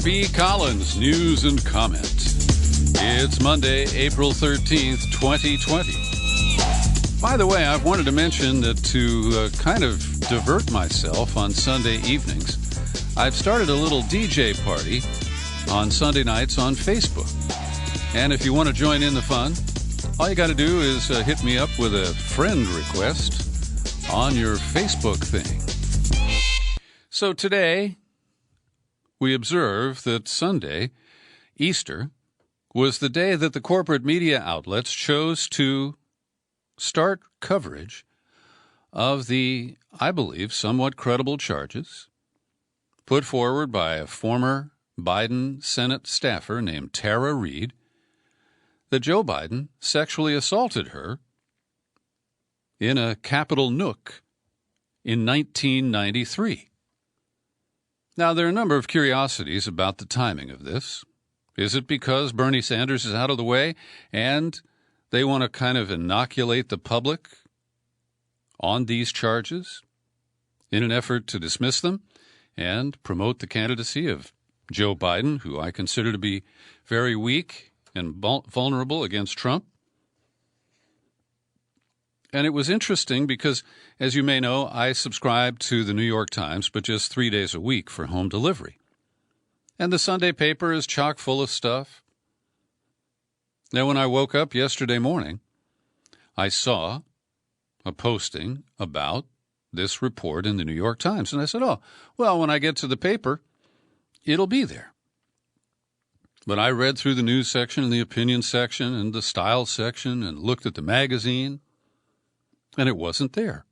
Robert B. Collins, news and comment. It's Monday, April 13th, 2020. By the way, I've wanted to mention that to kind of divert myself on Sunday evenings, I've started a little DJ party on Sunday nights on Facebook. And if you want to join in the fun, all you got to do is hit me up with a friend request on your Facebook thing. So today, we observe that Sunday, Easter, was the day that the corporate media outlets chose to start coverage of the, I believe, somewhat credible charges put forward by a former Biden Senate staffer named Tara Reade that Joe Biden sexually assaulted her in a Capitol nook in 1993. Now, there are a number of curiosities about the timing of this. Is it because Bernie Sanders is out of the way and they want to kind of inoculate the public on these charges in an effort to dismiss them and promote the candidacy of Joe Biden, who I consider to be very weak and vulnerable against Trump? And it was interesting because, as you may know, I subscribe to the New York Times, but just 3 days a week for home delivery. And the Sunday paper is chock full of stuff. Now, when I woke up yesterday morning, I saw a posting about this report in the New York Times. And I said, oh, well, when I get to the paper, it'll be there. But I read through the news section and the opinion section and the style section and looked at the magazine, and it wasn't there.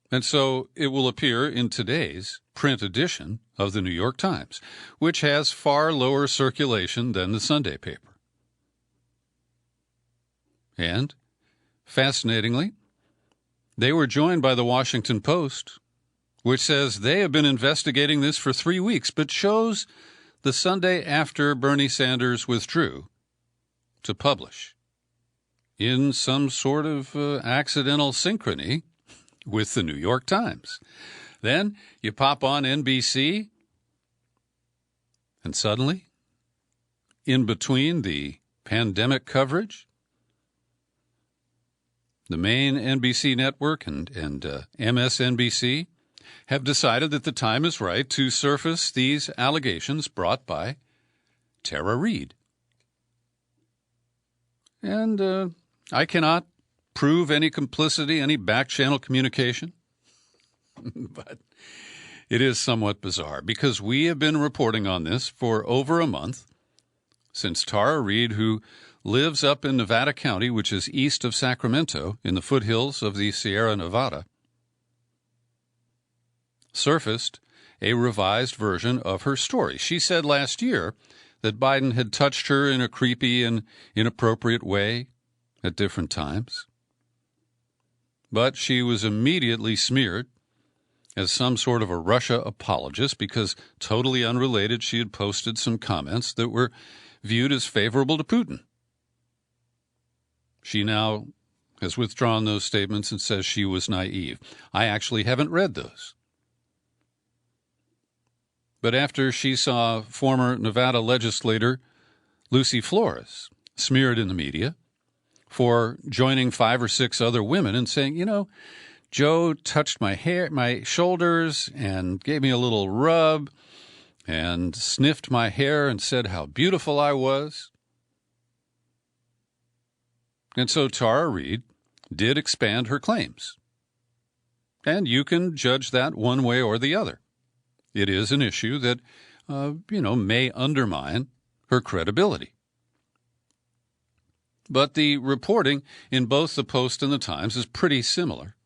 And so it will appear in today's print edition of the New York Times, which has far lower circulation than the Sunday paper. And, fascinatingly, they were joined by the Washington Post, which says they have been investigating this for 3 weeks, but chose the Sunday after Bernie Sanders withdrew to publish in some sort of accidental synchrony with the New York Times. Then you pop on NBC, and suddenly, in between the pandemic coverage, the main NBC network and MSNBC have decided that the time is right to surface these allegations brought by Tara Reade. And I cannot prove any complicity, any back-channel communication, but it is somewhat bizarre because we have been reporting on this for over a month since Tara Reade, who lives up in Nevada County, which is east of Sacramento in the foothills of the Sierra Nevada, surfaced a revised version of her story. She said last year that Biden had touched her in a creepy and inappropriate way at different times. But she was immediately smeared as some sort of a Russia apologist because, totally unrelated, she had posted some comments that were viewed as favorable to Putin. She now has withdrawn those statements and says she was naive. I actually haven't read those. But after she saw former Nevada legislator Lucy Flores smeared in the media for joining 5 or 6 other women and saying, you know, Joe touched my hair, my shoulders, and gave me a little rub and sniffed my hair and said how beautiful I was. And so Tara Reade did expand her claims. And you can judge that one way or the other. It is an issue that, may undermine her credibility. But the reporting in both the Post and the Times is pretty similar.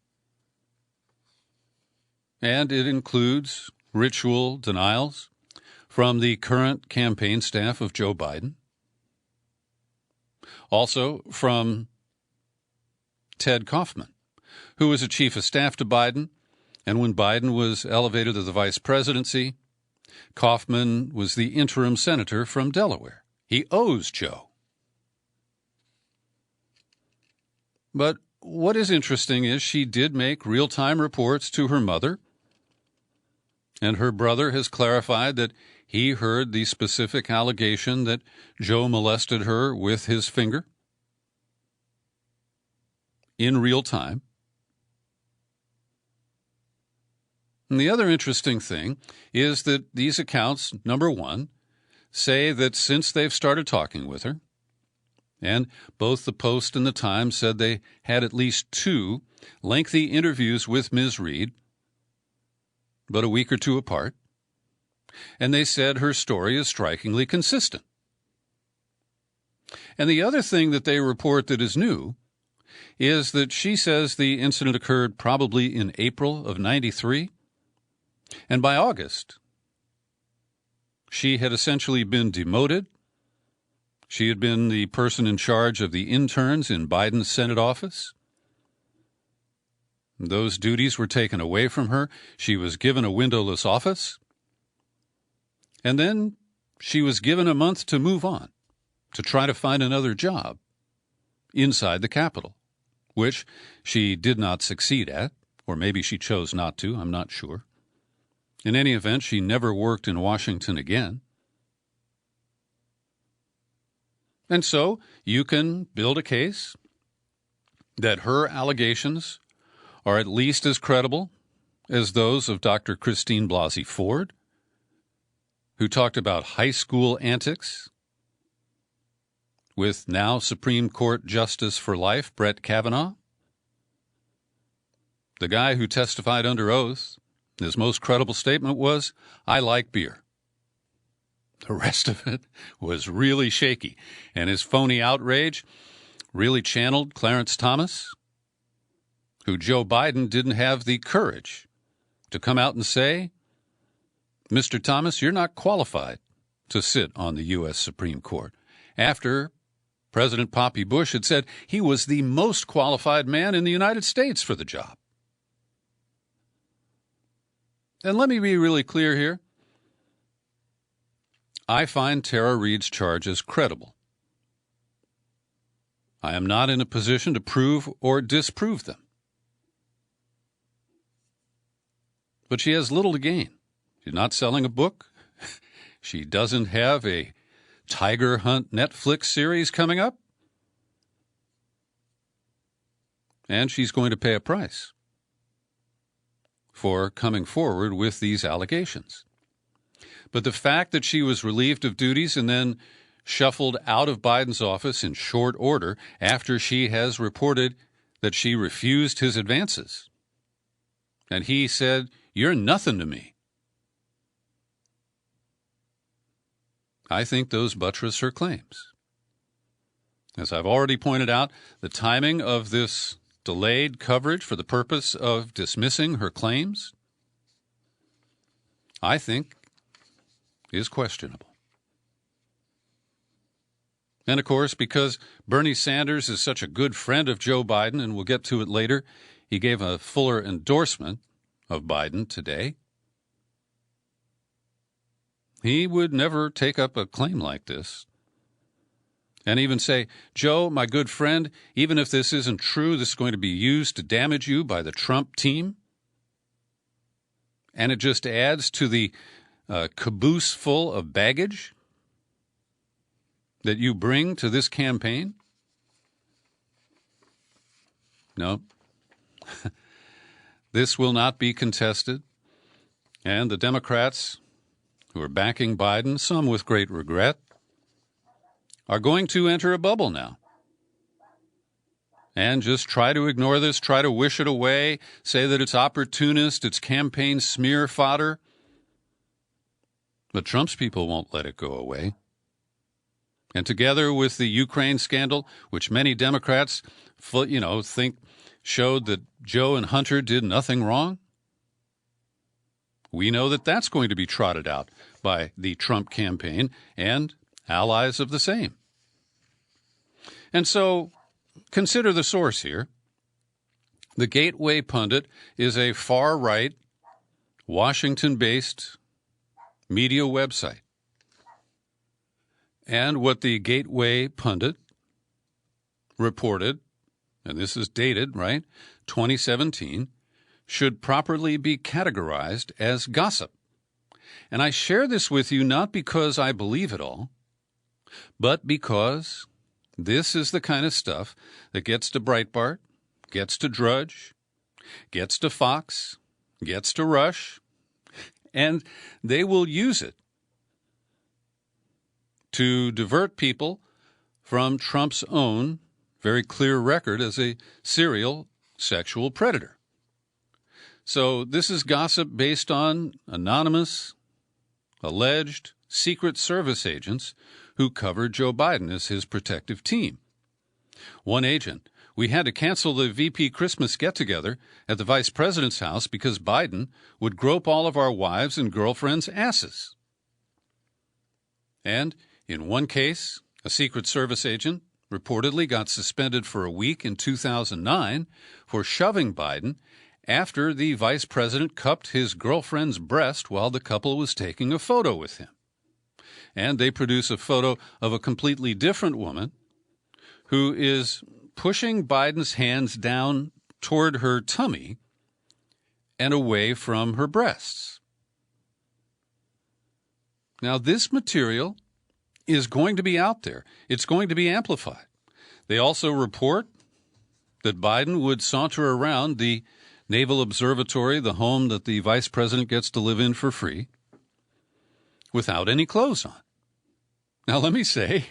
And it includes ritual denials from the current campaign staff of Joe Biden. Also from Ted Kaufman, who was a chief of staff to Biden. And when Biden was elevated to the vice presidency, Kaufman was the interim senator from Delaware. He owes Joe. But what is interesting is she did make real-time reports to her mother, and her brother has clarified that he heard the specific allegation that Joe molested her with his finger in real time. And the other interesting thing is that these accounts, number one, say that since they've started talking with her, and both the Post and the Times said they had at least 2 lengthy interviews with Ms. Reade, but a week or 2 apart, and they said her story is strikingly consistent. And the other thing that they report that is new is that she says the incident occurred probably in April of '93, and by August, she had essentially been demoted. She had been the person in charge of the interns in Biden's Senate office. Those duties were taken away from her. She was given a windowless office. And then she was given a month to move on, to try to find another job inside the Capitol, which she did not succeed at, or maybe she chose not to, I'm not sure. In any event, she never worked in Washington again. And so you can build a case that her allegations are at least as credible as those of Dr. Christine Blasey Ford, who talked about high school antics with now Supreme Court Justice for Life Brett Kavanaugh. The guy who testified under oath, his most credible statement was, "I like beer." The rest of it was really shaky, and his phony outrage really channeled Clarence Thomas, who Joe Biden didn't have the courage to come out and say, "Mr. Thomas, you're not qualified to sit on the U.S. Supreme Court," after President Poppy Bush had said he was the most qualified man in the United States for the job. And let me be really clear here. I find Tara Reade's charges credible. I am not in a position to prove or disprove them. But she has little to gain. She's not selling a book. She doesn't have a Tiger Hunt Netflix series coming up. And she's going to pay a price for coming forward with these allegations. But the fact that she was relieved of duties and then shuffled out of Biden's office in short order after she has reported that she refused his advances, and he said, "You're nothing to me," I think those buttress her claims. As I've already pointed out, the timing of this delayed coverage for the purpose of dismissing her claims, I think, is questionable. And, of course, because Bernie Sanders is such a good friend of Joe Biden, and we'll get to it later, he gave a fuller endorsement of Biden today. He would never take up a claim like this and even say, "Joe, my good friend, even if this isn't true, this is going to be used to damage you by the Trump team." And it just adds to the caboose full of baggage that you bring to this campaign. No. This will not be contested. And the Democrats who are backing Biden, some with great regret, are going to enter a bubble now and just try to ignore this, try to wish it away, say that it's opportunist, it's campaign smear fodder. But Trump's people won't let it go away. And together with the Ukraine scandal, which many Democrats, think showed that Joe and Hunter did nothing wrong, we know that that's going to be trotted out by the Trump campaign and allies of the same. And so consider the source here. The Gateway Pundit is a far-right, Washington-based media website. And what the Gateway Pundit reported, and this is dated, right, 2017, should properly be categorized as gossip. And I share this with you not because I believe it all, but because this is the kind of stuff that gets to Breitbart, gets to Drudge, gets to Fox, gets to Rush, and they will use it to divert people from Trump's own very clear record as a serial sexual predator. So this is gossip based on anonymous, alleged Secret Service agents who covered Joe Biden as his protective team. One agent: "We had to cancel the VP Christmas get-together at the vice president's house because Biden would grope all of our wives' and girlfriends' asses." And in one case, a Secret Service agent reportedly got suspended for a week in 2009 for shoving Biden after the vice president cupped his girlfriend's breast while the couple was taking a photo with him. And they produce a photo of a completely different woman who is pushing Biden's hands down toward her tummy and away from her breasts. Now, this material is going to be out there. It's going to be amplified. They also report that Biden would saunter around the Naval Observatory, the home that the vice president gets to live in for free, without any clothes on. Now, let me say,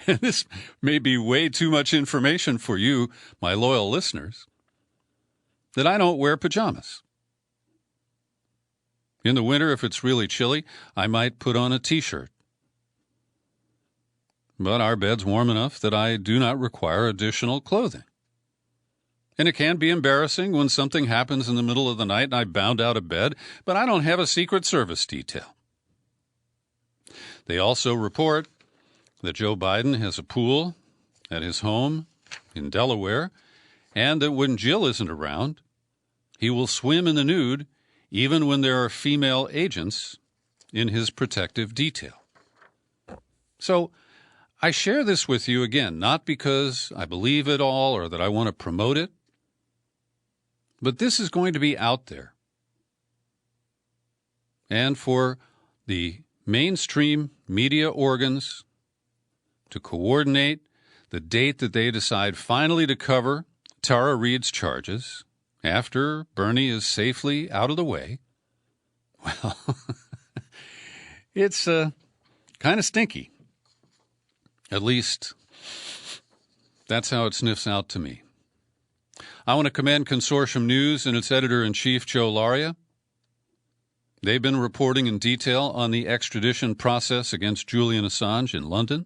and this may be way too much information for you, my loyal listeners, that I don't wear pajamas. In the winter, if it's really chilly, I might put on a T-shirt. But our bed's warm enough that I do not require additional clothing. And it can be embarrassing when something happens in the middle of the night and I bound out of bed, but I don't have a Secret Service detail. They also report that Joe Biden has a pool at his home in Delaware, and that when Jill isn't around, he will swim in the nude even when there are female agents in his protective detail. So I share this with you again, not because I believe it all or that I want to promote it, but this is going to be out there. And for the mainstream media organs to coordinate the date that they decide finally to cover Tara Reade's charges after Bernie is safely out of the way, well, it's kind of stinky. At least that's how it sniffs out to me. I want to commend Consortium News and its editor-in-chief, Joe Laria. They've been reporting in detail on the extradition process against Julian Assange in London,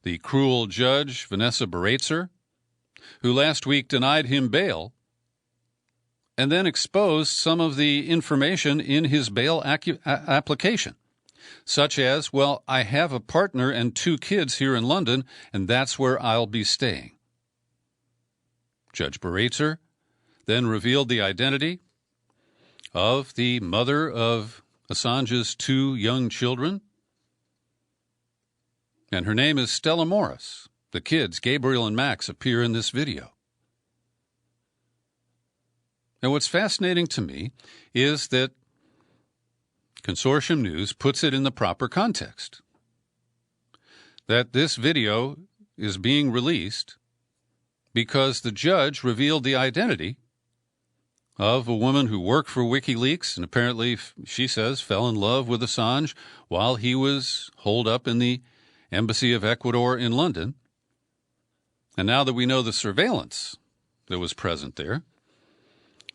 the cruel judge, Vanessa Baraitser, who last week denied him bail and then exposed some of the information in his bail application, such as, well, I have a partner and 2 kids here in London, and that's where I'll be staying. Judge Baraitser then revealed the identity of the mother of Assange's 2 young children, and her name is Stella Morris. The kids, Gabriel and Max, appear in this video. Now, what's fascinating to me is that Consortium News puts it in the proper context, that this video is being released because the judge revealed the identity of a woman who worked for WikiLeaks and apparently, she says, fell in love with Assange while he was holed up in the Embassy of Ecuador in London. And now that we know the surveillance that was present there,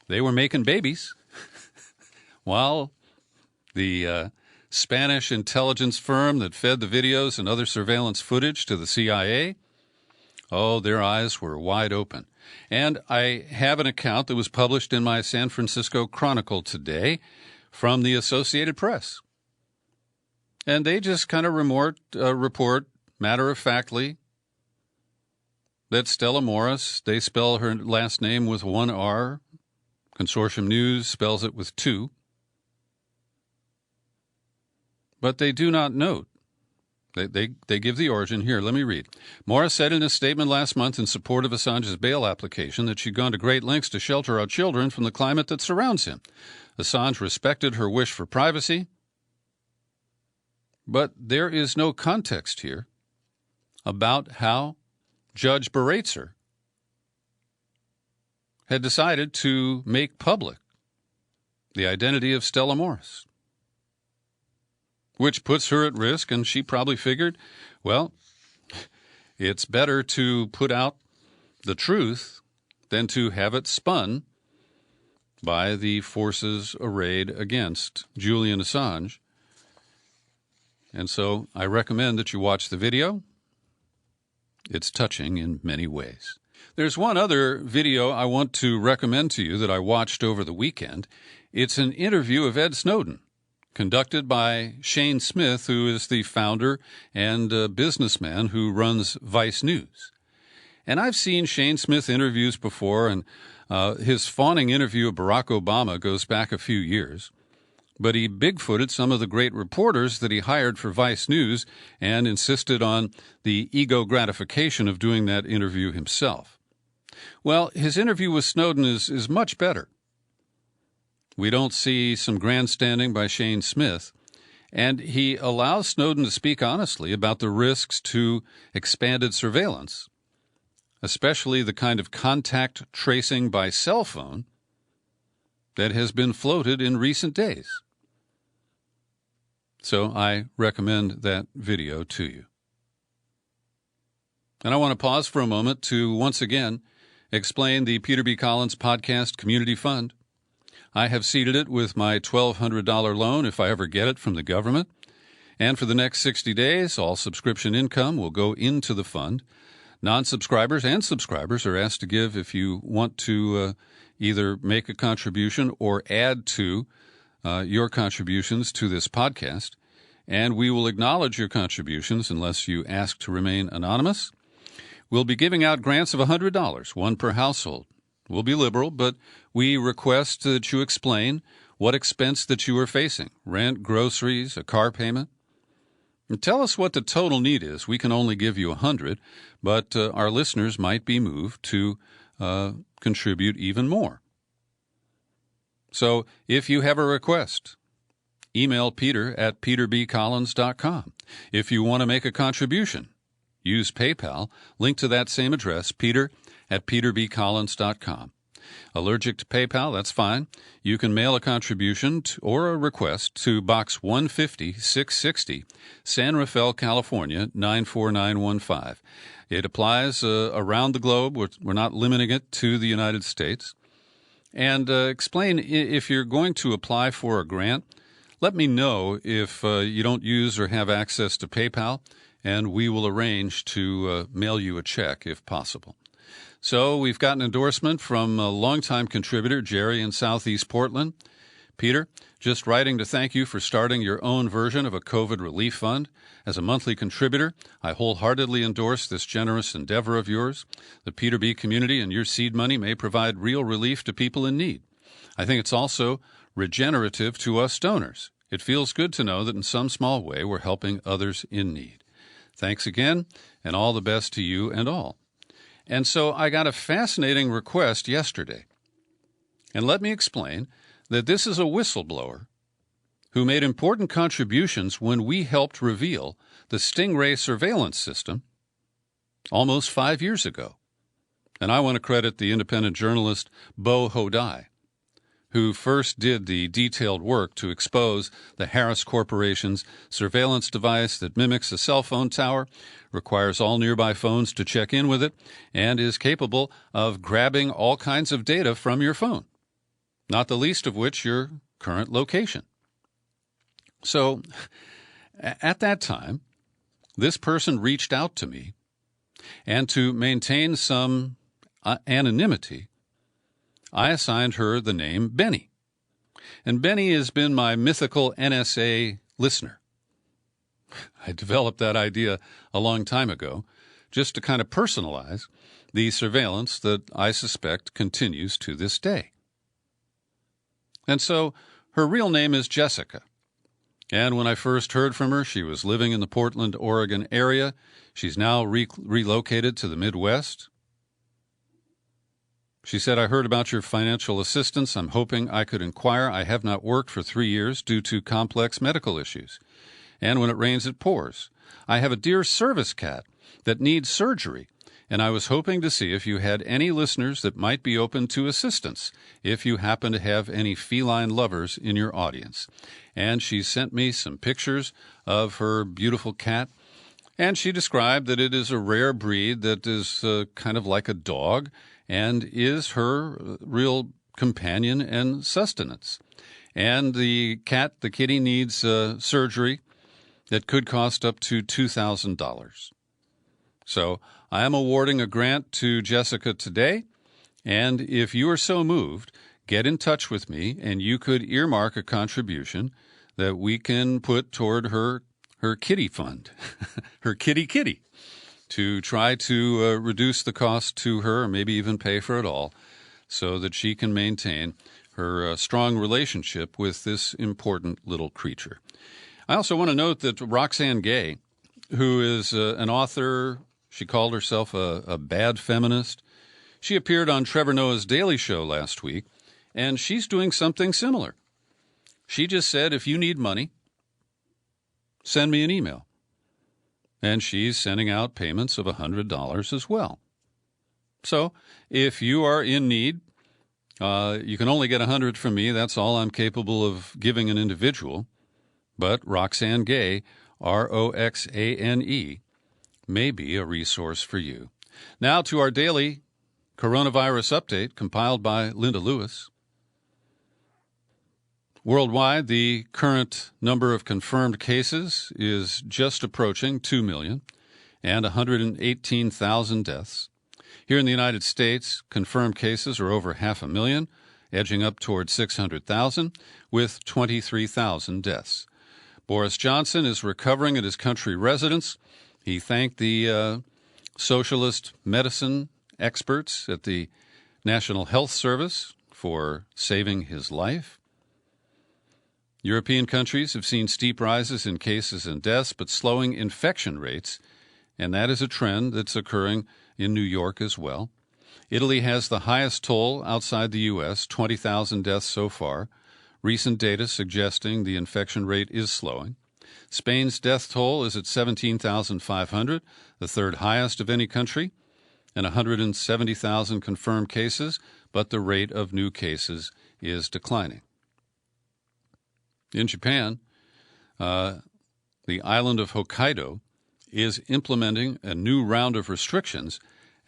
they were making babies while the Spanish intelligence firm that fed the videos and other surveillance footage to the CIA, oh, their eyes were wide open. And I have an account that was published in my San Francisco Chronicle today from the Associated Press. And they just kind of report matter-of-factly that Stella Morris, they spell her last name with 1 R. Consortium News spells it with 2. But they do not note. They give the origin. Here, let me read. Morris said in a statement last month in support of Assange's bail application that she'd gone to great lengths to shelter our children from the climate that surrounds him. Assange respected her wish for privacy But there is no context here about how Judge Baratzer had decided to make public the identity of Stella Morris, which puts her at risk, and she probably figured, well, it's better to put out the truth than to have it spun by the forces arrayed against Julian Assange. And so I recommend that you watch the video. It's touching in many ways. There's one other video I want to recommend to you that I watched over the weekend. It's an interview of Ed Snowden, conducted by Shane Smith, who is the founder and businessman who runs Vice News. And I've seen Shane Smith interviews before, and his fawning interview of Barack Obama goes back a few years. But he bigfooted some of the great reporters that he hired for Vice News and insisted on the ego gratification of doing that interview himself. Well, his interview with Snowden is much better. We don't see some grandstanding by Shane Smith, and he allows Snowden to speak honestly about the risks to expanded surveillance, especially the kind of contact tracing by cell phone that has been floated in recent days. So I recommend that video to you. And I want to pause for a moment to once again explain the Peter B. Collins Podcast Community Fund. I have seeded it with my $1,200 loan if I ever get it from the government. And for the next 60 days, all subscription income will go into the fund. Non-subscribers and subscribers are asked to give if you want to either make a contribution or add to your contributions to this podcast. And we will acknowledge your contributions unless you ask to remain anonymous. We'll be giving out grants of $100, one per household. We'll be liberal, but we request that you explain what expense that you are facing, rent, groceries, a car payment. And tell us what the total need is. We can only give you $100, but our listeners might be moved to contribute even more. So if you have a request, email Peter at peterbcollins.com. If you want to make a contribution, use PayPal. Link to that same address, Peter at peterbcollins.com. Allergic to PayPal? That's fine. You can mail a contribution or a request to Box 150, 660, San Rafael, California, 94915. It applies around the globe. We're not limiting it to the United States. And explain if you're going to apply for a grant. Let me know if you don't use or have access to PayPal, and we will arrange to mail you a check if possible. So we've got an endorsement from a longtime contributor, Jerry in Southeast Portland. Peter, just writing to thank you for starting your own version of a COVID relief fund. As a monthly contributor, I wholeheartedly endorse this generous endeavor of yours. The Peter B. community and your seed money may provide real relief to people in need. I think it's also regenerative to us donors. It feels good to know that in some small way we're helping others in need. Thanks again, and all the best to you and all. And so I got a fascinating request yesterday. And let me explain that this is a whistleblower who made important contributions when we helped reveal the Stingray surveillance system almost 5 years ago. And I want to credit the independent journalist Bo Hodai, who first did the detailed work to expose the Harris Corporation's surveillance device that mimics a cell phone tower, requires all nearby phones to check in with it, and is capable of grabbing all kinds of data from your phone, not the least of which your current location. So at that time, this person reached out to me, and to maintain some anonymity, I assigned her the name Benny. And Benny has been my mythical NSA listener. I developed that idea a long time ago just to kind of personalize the surveillance that I suspect continues to this day. And so her real name is Jessica. And when I first heard from her, she was living in the Portland, Oregon area. She's now relocated to the Midwest. She said, I heard about your financial assistance. I'm hoping I could inquire. I have not worked for 3 years due to complex medical issues. and when it rains, it pours. I have a dear service cat that needs surgery, and I was hoping to see if you had any listeners that might be open to assistance, if you happen to have any feline lovers in your audience. And she sent me some pictures of her beautiful cat, and she described that it is a rare breed that is kind of like a dog and is her real companion and sustenance. And the kitty needs surgery that could cost up to $2,000. So I am awarding a grant to Jessica today, and if you are so moved, get in touch with me, and you could earmark a contribution that we can put toward her kitty fund, her kitty, to try to reduce the cost to her, or maybe even pay for it all, so that she can maintain her strong relationship with this important little creature. I also want to note that Roxane Gay, who is an author, she called herself a bad feminist. She appeared on Trevor Noah's Daily Show last week, and she's doing something similar. She just said, if you need money, send me an email. And she's sending out payments of $100 as well. So if you are in need, you can only get $100 from me. That's all I'm capable of giving an individual. But Roxane Gay, Roxane, may be a resource for you. Now to our daily coronavirus update compiled by Linda Lewis. Worldwide, the current number of confirmed cases is just approaching 2 million and 118,000 deaths. Here in the United States, confirmed cases are over 500,000, edging up toward 600,000, with 23,000 deaths. Boris Johnson is recovering at his country residence. He thanked the socialist medicine experts at the National Health Service for saving his life. European countries have seen steep rises in cases and deaths, but slowing infection rates, and that is a trend that's occurring in New York as well. Italy has the highest toll outside the U.S., 20,000 deaths so far, recent data suggesting the infection rate is slowing. Spain's death toll is at 17,500, the third highest of any country, and 170,000 confirmed cases, but the rate of new cases is declining. In Japan, the island of Hokkaido is implementing a new round of restrictions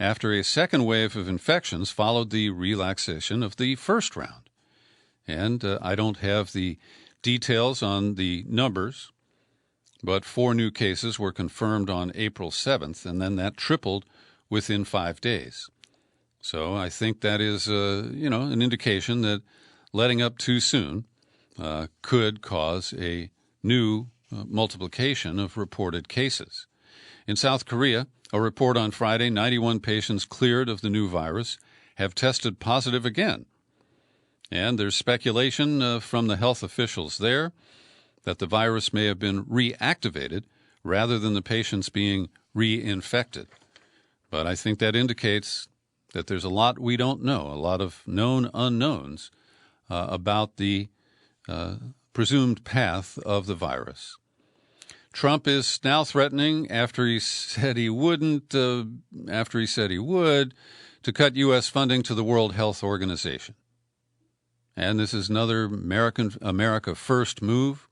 after a second wave of infections followed the relaxation of the first round. And I don't have the details on the numbers, but 4 new cases were confirmed on April 7th, and then that tripled within 5 days. So I think that is, an indication that letting up too soon could cause a new multiplication of reported cases. In South Korea, a report on Friday, 91 patients cleared of the new virus have tested positive again. And there's speculation from the health officials there that the virus may have been reactivated rather than the patients being reinfected. But I think that indicates that there's a lot we don't know, a lot of known unknowns about the presumed path of the virus. Trump is now threatening, after he said he would, to cut U.S. funding to the World Health Organization. And this is another America First move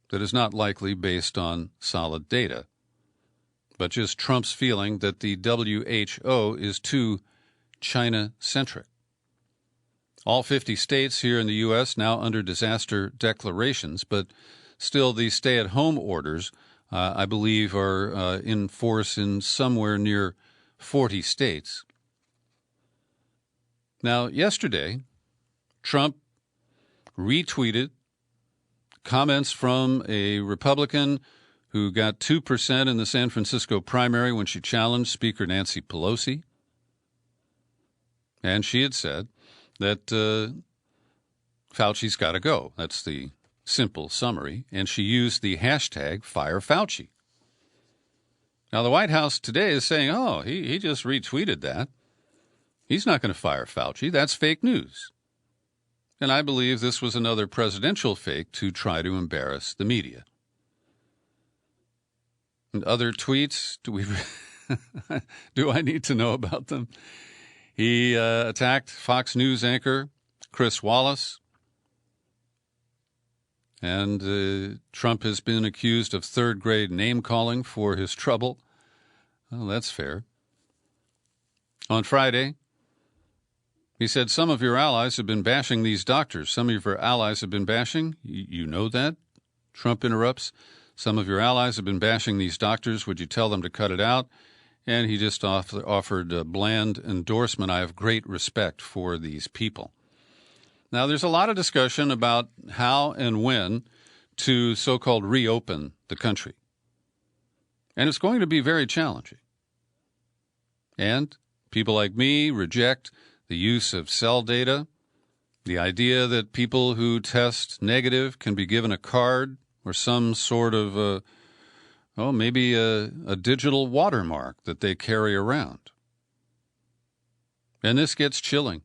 that is not likely based on solid data, but just Trump's feeling that the WHO is too China-centric. All 50 states here in the U.S. now under disaster declarations, but still the stay-at-home orders, I believe, are in force in somewhere near 40 states. Now, yesterday, Trump retweeted comments from a Republican who got 2% in the San Francisco primary when she challenged Speaker Nancy Pelosi. And she had said that Fauci's got to go. That's the simple summary. And she used the hashtag #FireFauci. Now, the White House today is saying, he just retweeted that. He's not going to fire Fauci. That's fake news. And I believe this was another presidential fake to try to embarrass the media. And other tweets, do I need to know about them? He attacked Fox News anchor Chris Wallace. And Trump has been accused of third-grade name-calling for his trouble. Well, that's fair. On Friday, he said, some of your allies have been bashing these doctors. Some of your allies have been bashing. You know that? Trump interrupts. Some of your allies have been bashing these doctors. Would you tell them to cut it out? And he just offered a bland endorsement. I have great respect for these people. Now, there's a lot of discussion about how and when to so-called reopen the country. And it's going to be very challenging. And people like me reject the use of cell data, the idea that people who test negative can be given a card or some sort of, maybe a digital watermark that they carry around. And this gets chilling.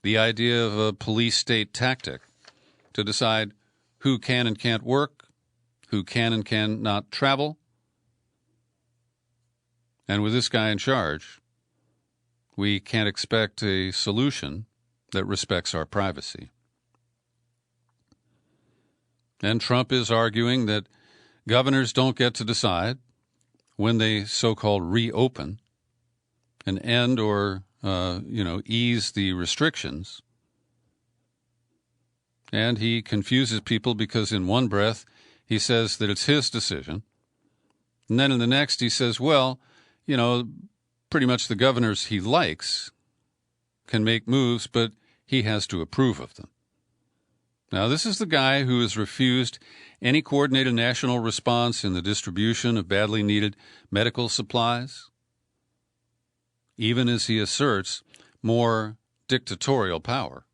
The idea of a police state tactic to decide who can and can't work, who can and cannot travel. And with this guy in charge, we can't expect a solution that respects our privacy. And Trump is arguing that governors don't get to decide when they so-called reopen and end or ease the restrictions. And he confuses people because in one breath he says that it's his decision. And then in the next he says, pretty much the governors he likes can make moves, but he has to approve of them. Now, this is the guy who has refused any coordinated national response in the distribution of badly needed medical supplies, even as he asserts more dictatorial power.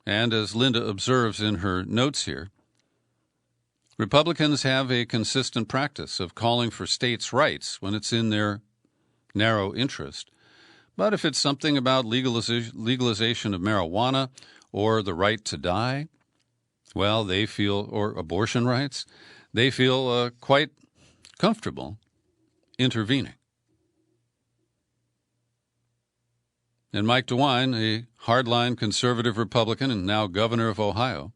And as Linda observes in her notes here, Republicans have a consistent practice of calling for states' rights when it's in their narrow interest. But if it's something about legalization of marijuana or the right to die, well, they feel, or abortion rights, they feel quite comfortable intervening. And Mike DeWine, a hardline conservative Republican and now governor of Ohio,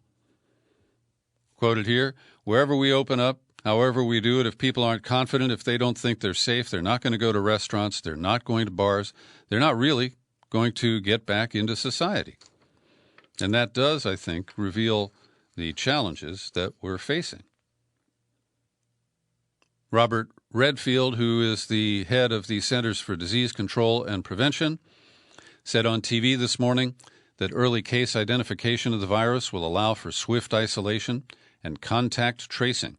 quoted here, wherever we open up, however we do it, if people aren't confident, if they don't think they're safe, they're not going to go to restaurants, they're not going to bars, they're not really going to get back into society. And that does, I think, reveal the challenges that we're facing. Robert Redfield, who is the head of the Centers for Disease Control and Prevention, said on TV this morning that early case identification of the virus will allow for swift isolation and contact tracing.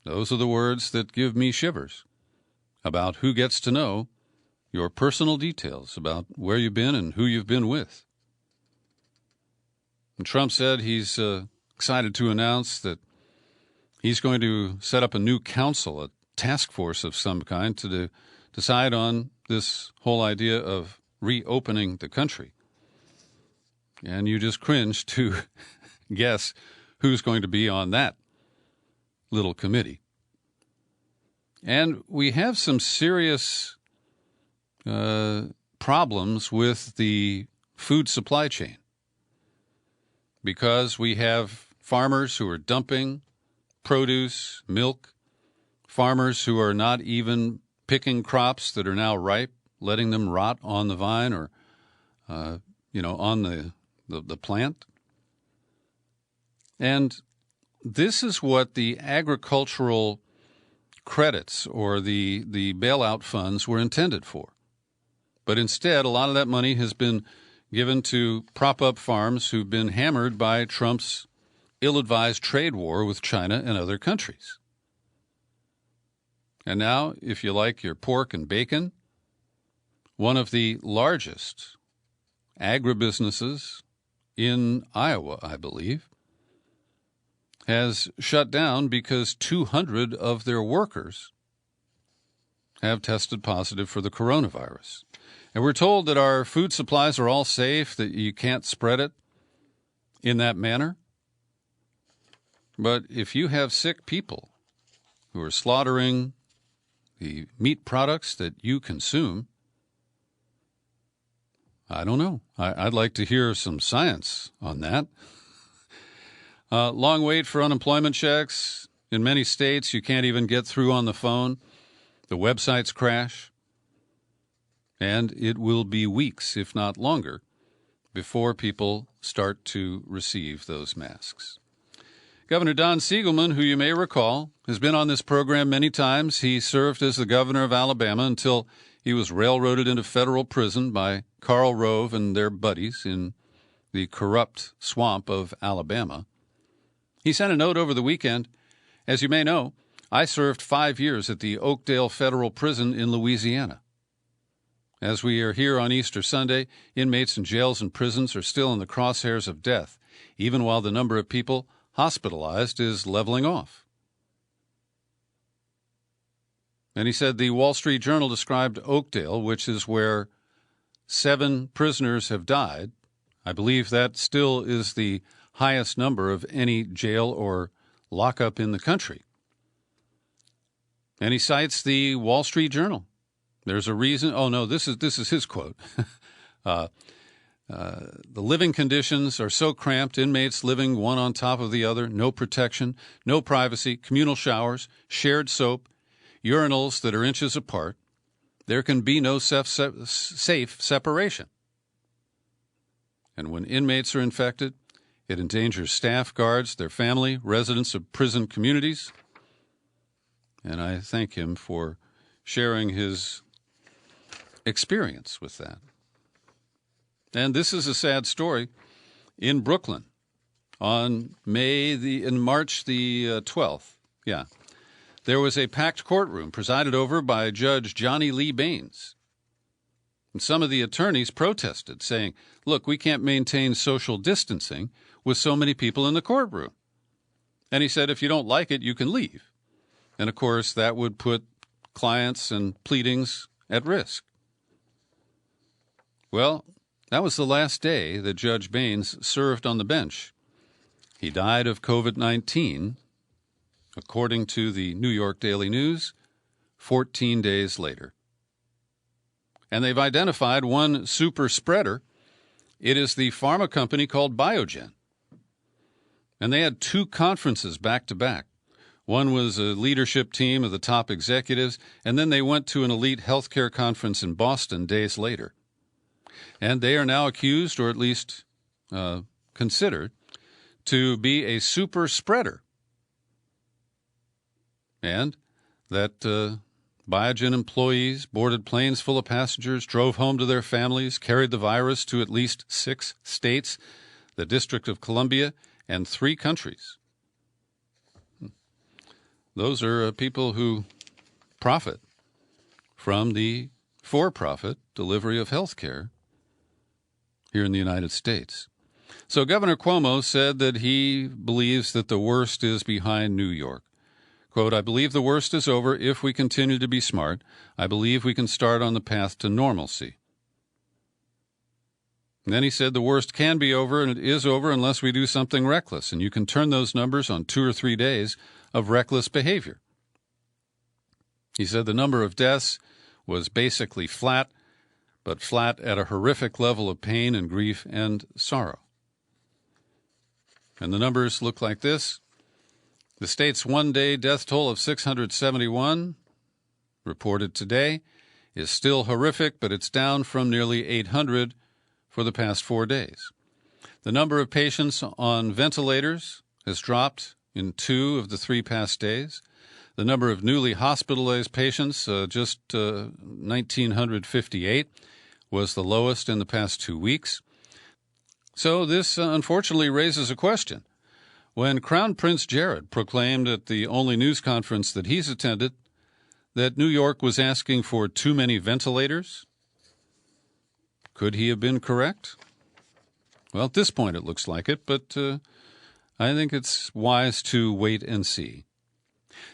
Those are the words that give me shivers about who gets to know your personal details about where you've been and who you've been with. And Trump said he's excited to announce that he's going to set up a new council, a task force of some kind, to decide on this whole idea of reopening the country. And you just cringe to guess who's going to be on that little committee. And we have some serious problems with the food supply chain because we have farmers who are dumping produce, milk, farmers who are not even picking crops that are now ripe, letting them rot on the vine or, on the plant. And this is what the agricultural credits or the bailout funds were intended for. But instead, a lot of that money has been given to prop up farms who've been hammered by Trump's ill-advised trade war with China and other countries. And now, if you like your pork and bacon, one of the largest agribusinesses in Iowa, I believe, has shut down because 200 of their workers have tested positive for the coronavirus. And we're told that our food supplies are all safe, that you can't spread it in that manner. But if you have sick people who are slaughtering the meat products that you consume? I don't know. I'd like to hear some science on that. Long wait for unemployment checks. In many states, you can't even get through on the phone. The websites crash. And it will be weeks, if not longer, before people start to receive those masks. Governor Don Siegelman, who you may recall, has been on this program many times. He served as the governor of Alabama until he was railroaded into federal prison by Karl Rove and their buddies in the corrupt swamp of Alabama. He sent a note over the weekend. As you may know, I served 5 years at the Oakdale Federal Prison in Louisiana. As we are here on Easter Sunday, inmates in jails and prisons are still in the crosshairs of death, even while the number of people hospitalized is leveling off. And he said the Wall Street Journal described Oakdale, which is where 7 prisoners have died. I believe that still is the highest number of any jail or lockup in the country. And he cites the Wall Street Journal. There's a reason. Oh, no, this is his quote. The living conditions are so cramped, inmates living one on top of the other, no protection, no privacy, communal showers, shared soap, urinals that are inches apart. There can be no safe separation. And when inmates are infected, it endangers staff, guards, their family, residents of prison communities. And I thank him for sharing his experience with that. And this is a sad story. In Brooklyn, on March the 12th, there was a packed courtroom presided over by Judge Johnny Lee Baines. And some of the attorneys protested, saying, look, we can't maintain social distancing with so many people in the courtroom. And he said, if you don't like it, you can leave. And, of course, that would put clients and pleadings at risk. Well, that was the last day that Judge Baines served on the bench. He died of COVID-19, according to the New York Daily News, 14 days later. And they've identified one super spreader. It is the pharma company called Biogen. And they had 2 conferences back-to-back. One was a leadership team of the top executives, and then they went to an elite healthcare conference in Boston days later. And they are now accused, or at least considered, to be a super spreader. And that Biogen employees boarded planes full of passengers, drove home to their families, carried the virus to at least 6 states, the District of Columbia, and 3 countries. Those are people who profit from the for-profit delivery of health care here in the United States. So Governor Cuomo said that he believes that the worst is behind New York. Quote, I believe the worst is over if we continue to be smart. I believe we can start on the path to normalcy. And then he said the worst can be over, and it is over unless we do something reckless. And you can turn those numbers on 2 or 3 days of reckless behavior. He said the number of deaths was basically flat, but flat at a horrific level of pain and grief and sorrow. And the numbers look like this. The state's one-day death toll of 671, reported today, is still horrific, but it's down from nearly 800 for the past 4 days. The number of patients on ventilators has dropped in 2 of the 3 past days. The number of newly hospitalized patients, just 1,958, was the lowest in the past 2 weeks. So this unfortunately raises a question. When Crown Prince Jared proclaimed at the only news conference that he's attended that New York was asking for too many ventilators, could he have been correct? Well, at this point it looks like it, but I think it's wise to wait and see.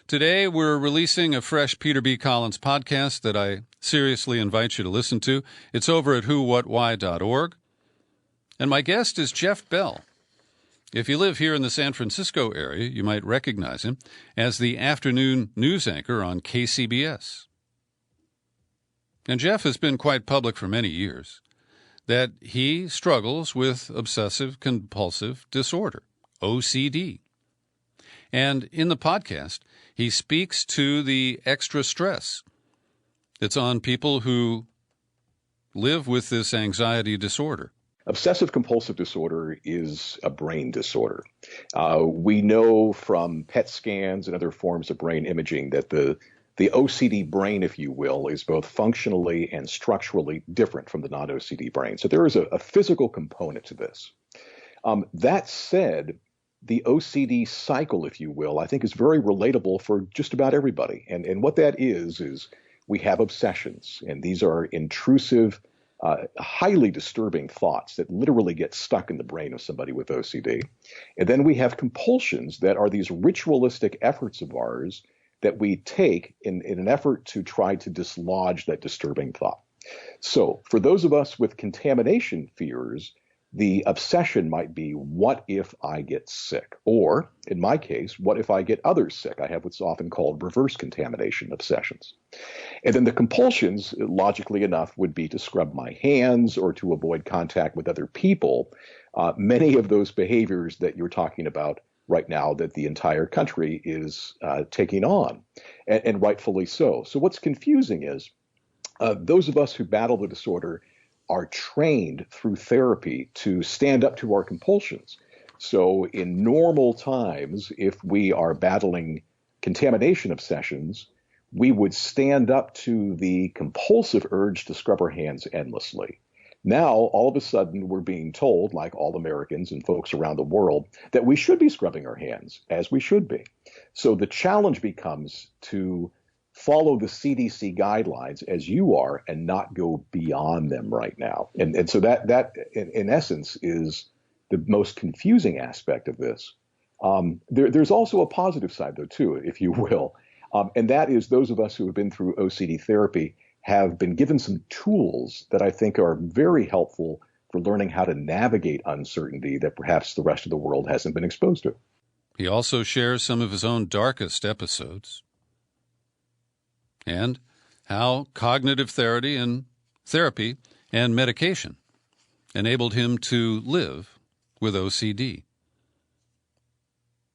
Today we're releasing a fresh Peter B. Collins podcast that I seriously invite you to listen to. It's over at whowhatwhy.org. And my guest is Jeff Bell. If you live here in the San Francisco area, you might recognize him as the afternoon news anchor on KCBS. And Jeff has been quite public for many years that he struggles with obsessive-compulsive disorder, OCD. And in the podcast, he speaks to the extra stress that's on people who live with this anxiety disorder. Obsessive compulsive disorder is a brain disorder. We know from PET scans and other forms of brain imaging that the OCD brain, if you will, is both functionally and structurally different from the non-OCD brain. So there is a physical component to this. That said, the OCD cycle, if you will, I think is very relatable for just about everybody. And what that is we have obsessions, and these are intrusive, highly disturbing thoughts that literally get stuck in the brain of somebody with OCD. And then we have compulsions that are these ritualistic efforts of ours that we take in an effort to try to dislodge that disturbing thought. So for those of us with contamination fears, the obsession might be, what if I get sick? Or, in my case, what if I get others sick? I have what's often called reverse contamination obsessions. And then the compulsions, logically enough, would be to scrub my hands or to avoid contact with other people. Many of those behaviors that you're talking about right now that the entire country is taking on, and rightfully so. So what's confusing is those of us who battle the disorder are trained through therapy to stand up to our compulsions. So in normal times, if we are battling contamination obsessions, we would stand up to the compulsive urge to scrub our hands endlessly. Now, all of a sudden, we're being told, like all Americans and folks around the world, that we should be scrubbing our hands, as we should be. So the challenge becomes to follow the CDC guidelines as you are and not go beyond them right now. And so that in essence is the most confusing aspect of this. There's also a positive side, though, too, if you will. And that is those of us who have been through OCD therapy have been given some tools that I think are very helpful for learning how to navigate uncertainty that perhaps the rest of the world hasn't been exposed to. He also shares some of his own darkest episodes and how cognitive therapy and medication enabled him to live with OCD.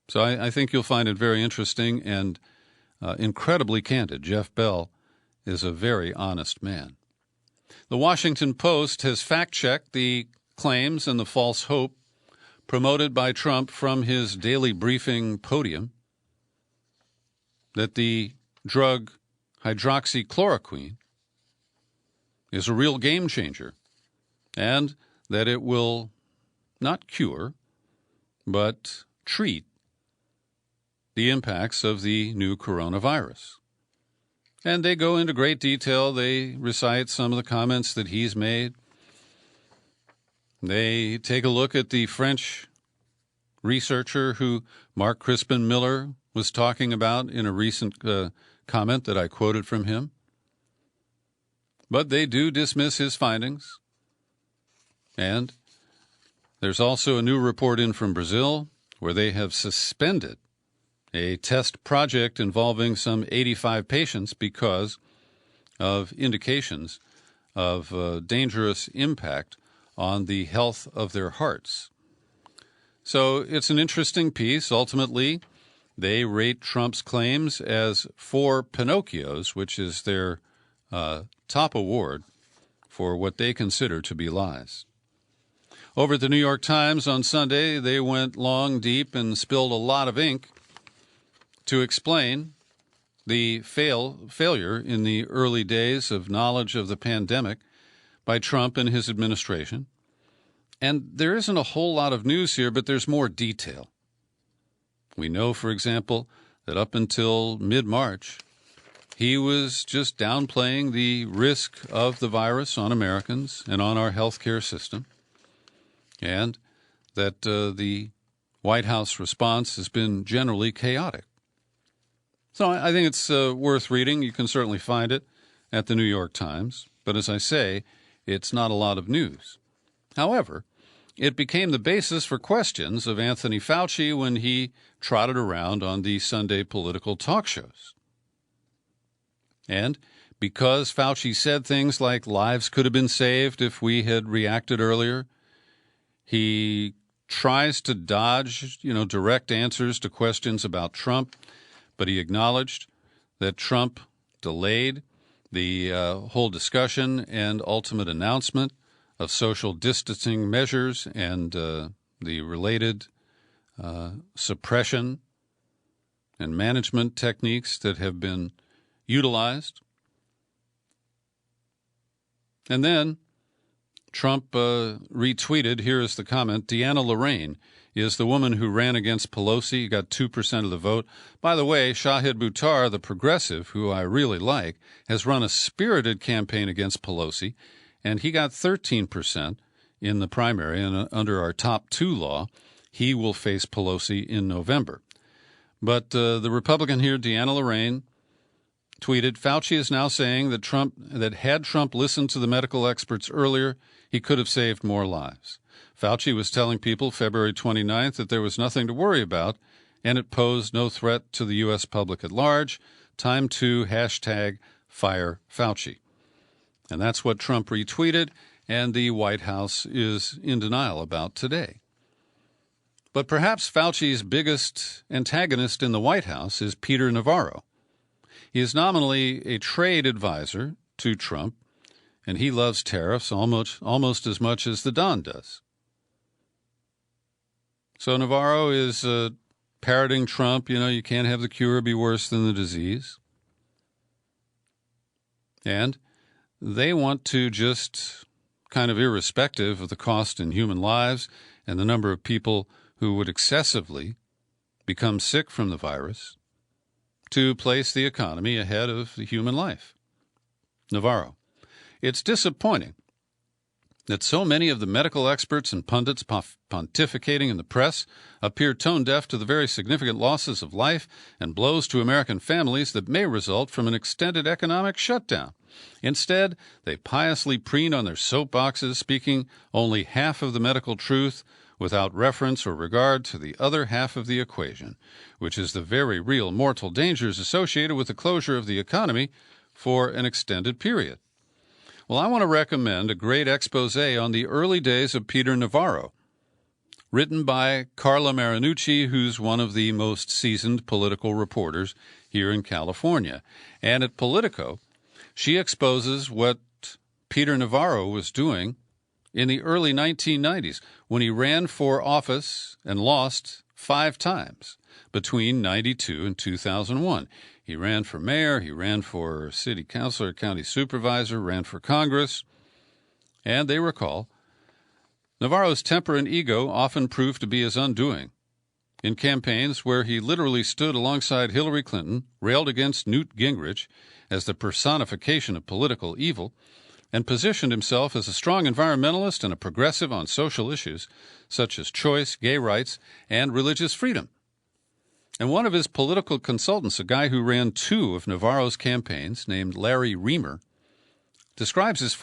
So I think you'll find it very interesting and incredibly candid. Jeff Bell is a very honest man. The Washington Post has fact-checked the claims and the false hope promoted by Trump from his daily briefing podium that the drug hydroxychloroquine is a real game changer and that it will not cure but treat the impacts of the new coronavirus. And they go into great detail. They recite some of the comments that he's made. They take a look at the French researcher who Mark Crispin Miller was talking about in a recent comment that I quoted from him. But they do dismiss his findings. And there's also a new report in from Brazil where they have suspended a test project involving some 85 patients because of indications of dangerous impact on the health of their hearts. So it's an interesting piece. Ultimately, they rate Trump's claims as 4 Pinocchios, which is their top award for what they consider to be lies. Over at the New York Times on Sunday, they went long, deep, and spilled a lot of ink to explain the failure in the early days of knowledge of the pandemic by Trump and his administration. And there isn't a whole lot of news here, but there's more detail. We know, for example, that up until mid-March, he was just downplaying the risk of the virus on Americans and on our healthcare system, and that the White House response has been generally chaotic. So I think it's worth reading. You can certainly find it at the New York Times. But as I say, it's not a lot of news. However, It became the basis for questions of Anthony Fauci when he trotted around on the Sunday political talk shows. And because Fauci said things like lives could have been saved if we had reacted earlier, he tries to dodge, direct answers to questions about Trump, but he acknowledged that Trump delayed the whole discussion and ultimate announcement of social distancing measures and the related suppression and management techniques that have been utilized. And then Trump retweeted, here is the comment, Deanna Lorraine is the woman who ran against Pelosi, got 2% of the vote. By the way, Shahid Buttar, the progressive, who I really like, has run a spirited campaign against Pelosi, and he got 13% in the primary. And under our top 2 law, he will face Pelosi in November. But the Republican here, Deanna Lorraine, tweeted, Fauci is now saying that had Trump listened to the medical experts earlier, he could have saved more lives. Fauci was telling people February 29th that there was nothing to worry about, and it posed no threat to the U.S. public at large. Time to #fire Fauci. And that's what Trump retweeted, and the White House is in denial about today. But perhaps Fauci's biggest antagonist in the White House is Peter Navarro. He is nominally a trade advisor to Trump, and he loves tariffs almost as much as the Don does. So Navarro is parroting Trump, you can't have the cure be worse than the disease. And they want to just kind of irrespective of the cost in human lives and the number of people who would excessively become sick from the virus, to place the economy ahead of the human life. Navarro, it's disappointing that so many of the medical experts and pundits pontificating in the press appear tone-deaf to the very significant losses of life and blows to American families that may result from an extended economic shutdown. Instead, they piously preen on their soapboxes, speaking only half of the medical truth without reference or regard to the other half of the equation, which is the very real mortal dangers associated with the closure of the economy for an extended period. Well, I want to recommend a great expose on the early days of Peter Navarro, written by Carla Marinucci, who's one of the most seasoned political reporters here in California. And at Politico, she exposes what Peter Navarro was doing in the early 1990s when he ran for office and lost 5 times between 92 and 2001. He ran for mayor, he ran for city councilor, county supervisor, ran for Congress, and they recall Navarro's temper and ego often proved to be his undoing. In campaigns where he literally stood alongside Hillary Clinton, railed against Newt Gingrich as the personification of political evil, and positioned himself as a strong environmentalist and a progressive on social issues such as choice, gay rights, and religious freedom. And one of his political consultants, a guy who ran 2 of Navarro's campaigns, named Larry Reamer, describes his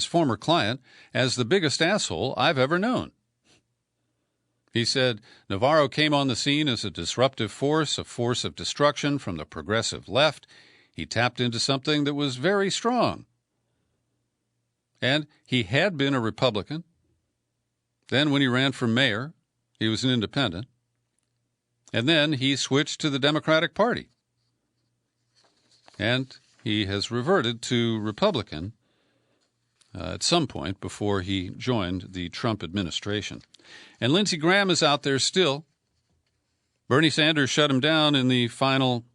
former client as the biggest asshole I've ever known. He said, Navarro came on the scene as a disruptive force, a force of destruction from the progressive left. He tapped into something that was very strong. And he had been a Republican. Then when he ran for mayor, he was an independent. And then he switched to the Democratic Party. And he has reverted to Republican at some point before he joined the Trump administration. And Lindsey Graham is out there still. Bernie Sanders shut him down in the final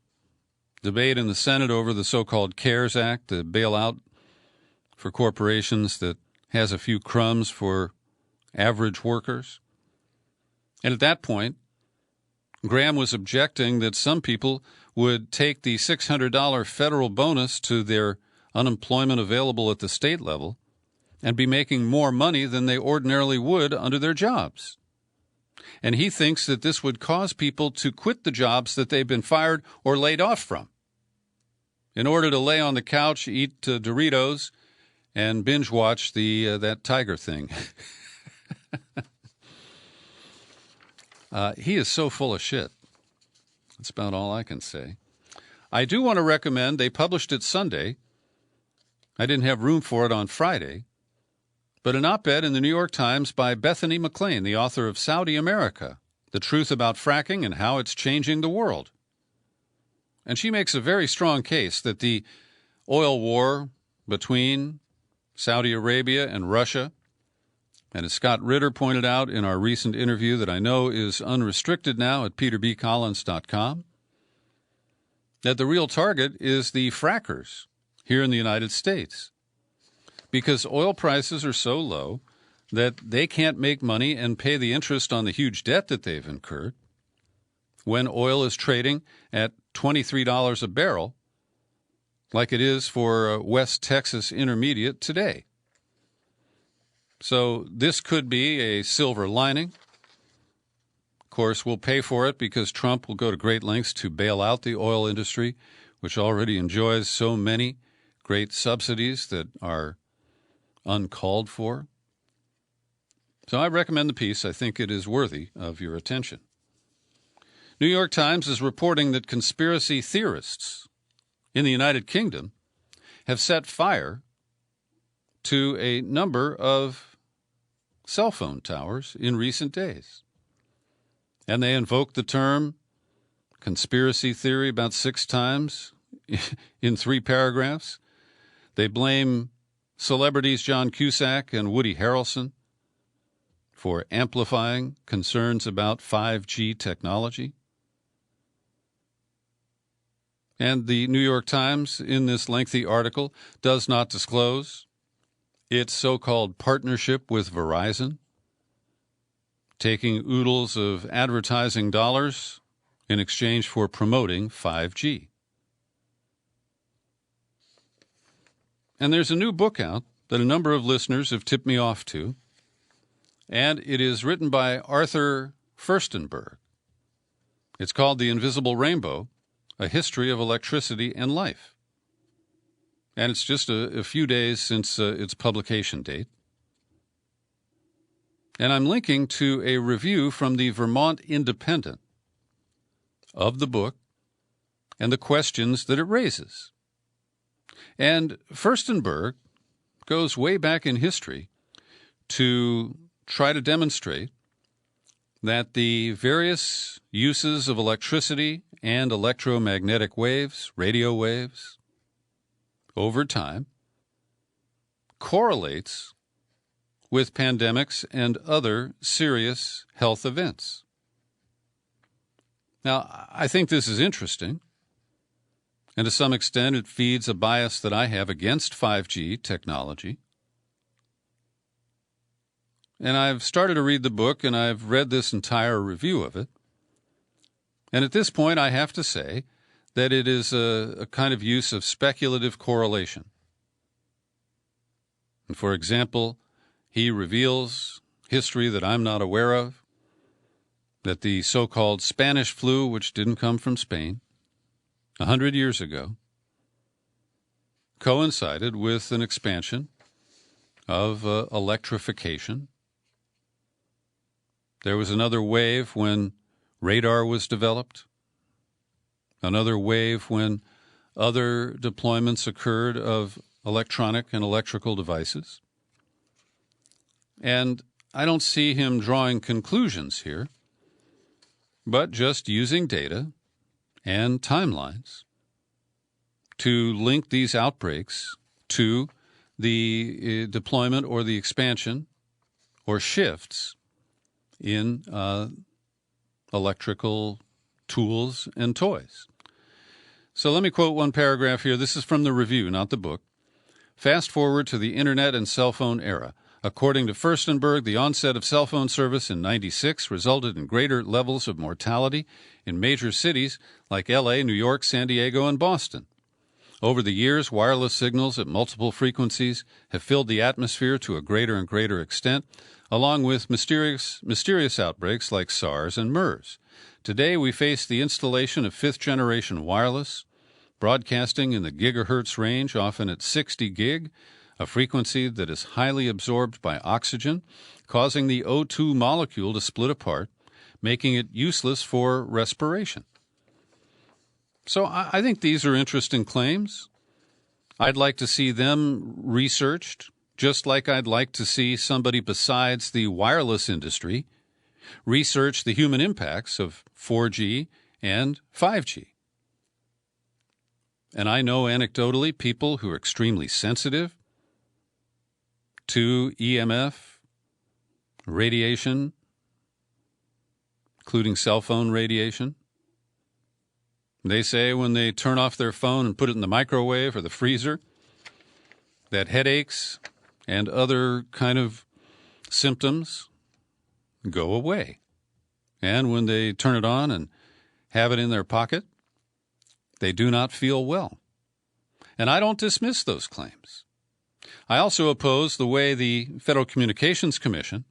debate in the Senate over the so-called CARES Act, the bailout for corporations that has a few crumbs for average workers. And at that point, Graham was objecting that some people would take the $600 federal bonus to their unemployment available at the state level and be making more money than they ordinarily would under their jobs. And he thinks that this would cause people to quit the jobs that they've been fired or laid off from in order to lay on the couch, eat Doritos, and binge watch that Tiger thing. He is so full of shit. That's about all I can say. I do want to recommend, they published it Sunday. I didn't have room for it on Friday. But an op-ed in the New York Times by Bethany McLean, the author of Saudi America, The Truth About Fracking and How It's Changing the World. And she makes a very strong case that the oil war between Saudi Arabia and Russia, and as Scott Ritter pointed out in our recent interview that I know is unrestricted now at peterbcollins.com, that the real target is the frackers here in the United States, because oil prices are so low that they can't make money and pay the interest on the huge debt that they've incurred when oil is trading at $23 a barrel, like it is for West Texas Intermediate today. So this could be a silver lining. Of course, we'll pay for it because Trump will go to great lengths to bail out the oil industry, which already enjoys so many great subsidies that are uncalled for. So I recommend the piece. I think it is worthy of your attention. New York Times is reporting that conspiracy theorists in the United Kingdom have set fire to a number of cell phone towers in recent days. And they invoke the term conspiracy theory about 6 times in 3 paragraphs. They blame celebrities John Cusack and Woody Harrelson for amplifying concerns about 5G technology. And the New York Times, in this lengthy article, does not disclose its so-called partnership with Verizon, taking oodles of advertising dollars in exchange for promoting 5G. And there's a new book out that a number of listeners have tipped me off to, and it is written by Arthur Furstenberg. It's called The Invisible Rainbow, A History of Electricity and Life. And it's just a few days since its publication date. And I'm linking to a review from the Vermont Independent of the book and the questions that it raises. And Furstenberg goes way back in history to try to demonstrate that the various uses of electricity and electromagnetic waves, radio waves, over time, correlates with pandemics and other serious health events. Now, I think this is interesting, and to some extent it feeds a bias that I have against 5G technology. And I've started to read the book, and I've read this entire review of it. And at this point, I have to say that it is a kind of use of speculative correlation. And for example, he reveals history that I'm not aware of, that the so-called Spanish flu, which didn't come from Spain, 100 years ago, coincided with an expansion of electrification. There was another wave when radar was developed, another wave when other deployments occurred of electronic and electrical devices. And I don't see him drawing conclusions here, but just using data and timelines to link these outbreaks to the deployment or the expansion or shifts in electrical tools and toys. So let me quote one paragraph here. This is from the review, not the book. Fast forward to the Internet and cell phone era. According to Furstenberg, the onset of cell phone service in '96 resulted in greater levels of mortality in major cities like L.A., New York, San Diego, and Boston. Over the years, wireless signals at multiple frequencies have filled the atmosphere to a greater and greater extent, along with mysterious outbreaks like SARS and MERS. Today, we face the installation of fifth-generation wireless, broadcasting in the gigahertz range, often at 60 gig, a frequency that is highly absorbed by oxygen, causing the O2 molecule to split apart, making it useless for respiration. So I think these are interesting claims. I'd like to see them researched, just like I'd like to see somebody besides the wireless industry research the human impacts of 4G and 5G. And I know anecdotally people who are extremely sensitive to EMF, radiation, including cell phone radiation. They say when they turn off their phone and put it in the microwave or the freezer, that headaches and other kind of symptoms go away. And when they turn it on and have it in their pocket, they do not feel well. And I don't dismiss those claims. I also oppose the way the Federal Communications Commission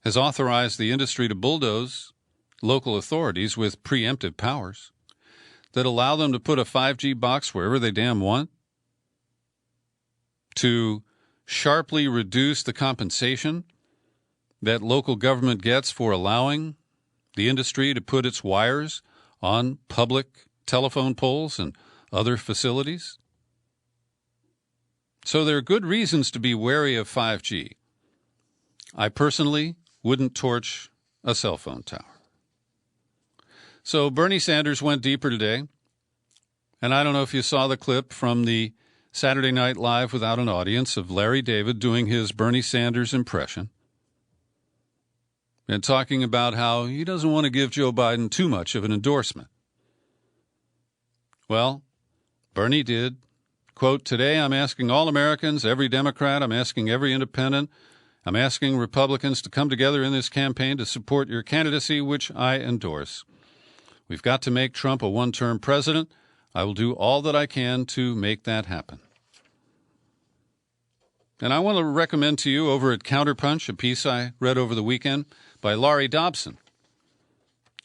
has authorized the industry to bulldoze local authorities with preemptive powers that allow them to put a 5G box wherever they damn want, to sharply reduce the compensation that local government gets for allowing the industry to put its wires on public telephone poles and other facilities. So there are good reasons to be wary of 5G. I personally wouldn't torch a cell phone tower. So Bernie Sanders went deeper today, and I don't know if you saw the clip from the Saturday Night Live without an audience of Larry David doing his Bernie Sanders impression and talking about how he doesn't want to give Joe Biden too much of an endorsement. Well, Bernie did. Quote, "Today I'm asking all Americans, every Democrat, I'm asking every independent, I'm asking Republicans to come together in this campaign to support your candidacy, which I endorse. We've got to make Trump a one-term president. I will do all that I can to make that happen." And I want to recommend to you over at Counterpunch a piece I read over the weekend by Laurie Dobson.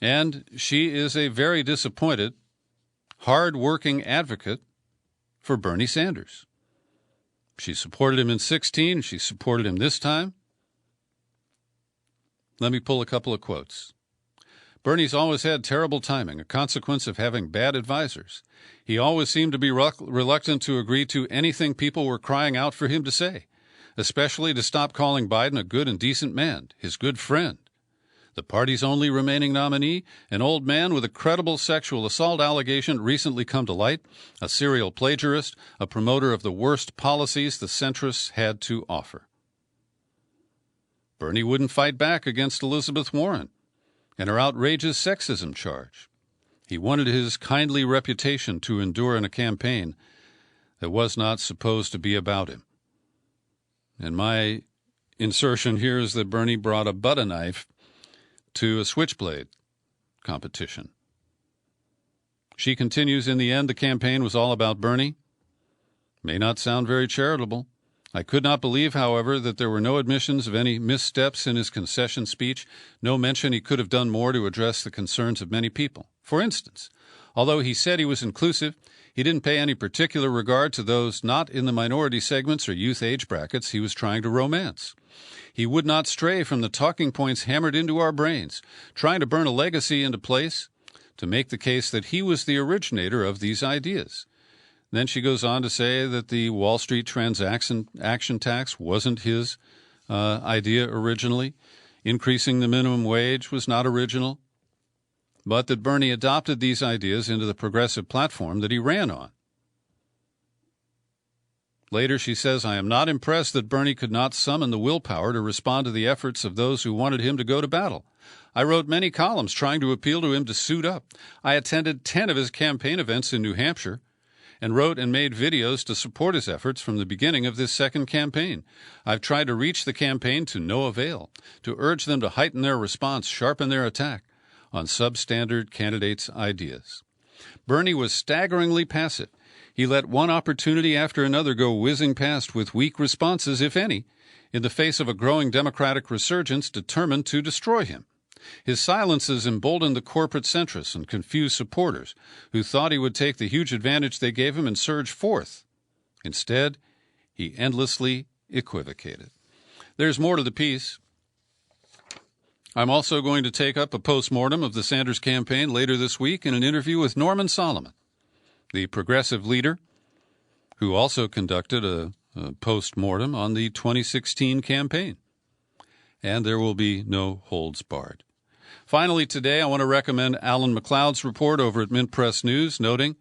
And she is a very disappointed, hard-working advocate for Bernie Sanders. She supported him in 2016. She supported him this time. Let me pull a couple of quotes. "Bernie's always had terrible timing, a consequence of having bad advisors. He always seemed to be reluctant to agree to anything people were crying out for him to say, especially to stop calling Biden a good and decent man, his good friend. The party's only remaining nominee, an old man with a credible sexual assault allegation recently come to light, a serial plagiarist, a promoter of the worst policies the centrists had to offer." Bernie wouldn't fight back against Elizabeth Warren and her outrageous sexism charge. He wanted his kindly reputation to endure in a campaign that was not supposed to be about him. And my insertion here is that Bernie brought a butter knife to a switchblade competition. She continues, "In the end, the campaign was all about Bernie. May not sound very charitable. I could not believe, however, that there were no admissions of any missteps in his concession speech, no mention he could have done more to address the concerns of many people. For instance, although he said he was inclusive, he didn't pay any particular regard to those not in the minority segments or youth age brackets he was trying to romance. He would not stray from the talking points hammered into our brains, trying to burn a legacy into place to make the case that he was the originator of these ideas." Then she goes on to say that the Wall Street transaction tax wasn't his idea originally. Increasing the minimum wage was not original, but that Bernie adopted these ideas into the progressive platform that he ran on. Later, she says, "I am not impressed that Bernie could not summon the willpower to respond to the efforts of those who wanted him to go to battle. I wrote many columns trying to appeal to him to suit up. I attended 10 of his campaign events in New Hampshire and wrote and made videos to support his efforts from the beginning of this second campaign. I've tried to reach the campaign to no avail, to urge them to heighten their response, sharpen their attack on substandard candidates' ideas." Bernie was staggeringly passive. He let one opportunity after another go whizzing past with weak responses, if any, in the face of a growing Democratic resurgence determined to destroy him. His silences emboldened the corporate centrists and confused supporters who thought he would take the huge advantage they gave him and surge forth. Instead, he endlessly equivocated. There's more to the piece. I'm also going to take up a post-mortem of the Sanders campaign later this week in an interview with Norman Solomon, the progressive leader who also conducted a post-mortem on the 2016 campaign. And there will be no holds barred. Finally, today, I want to recommend Alan McLeod's report over at Mint Press News, noting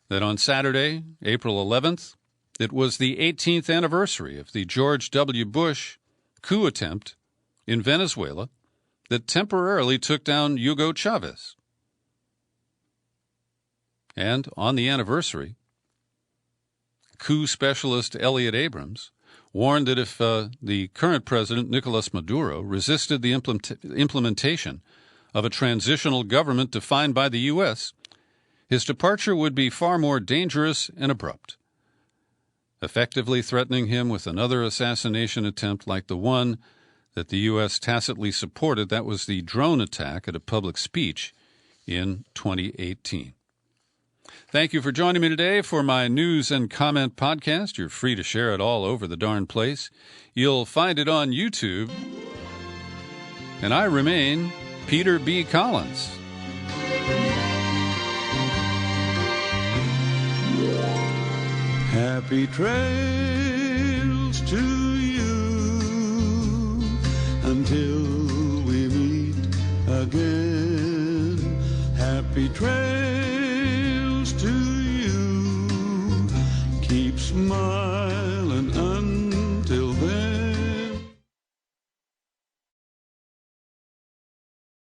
that on Saturday, April 11th, it was the 18th anniversary of the George W. Bush coup attempt in Venezuela that temporarily took down Hugo Chavez. And on the anniversary, coup specialist Elliot Abrams warned that if the current president, Nicolas Maduro, resisted the implementation of a transitional government defined by the U.S., his departure would be far more dangerous and abrupt, effectively threatening him with another assassination attempt like the one that the U.S. tacitly supported. That was the drone attack at a public speech in 2018. Thank you for joining me today for my news and comment podcast. You're free to share it all over the darn place. You'll find it on YouTube. And I remain Peter B. Collins. Happy trails to you until we meet again. Happy trails.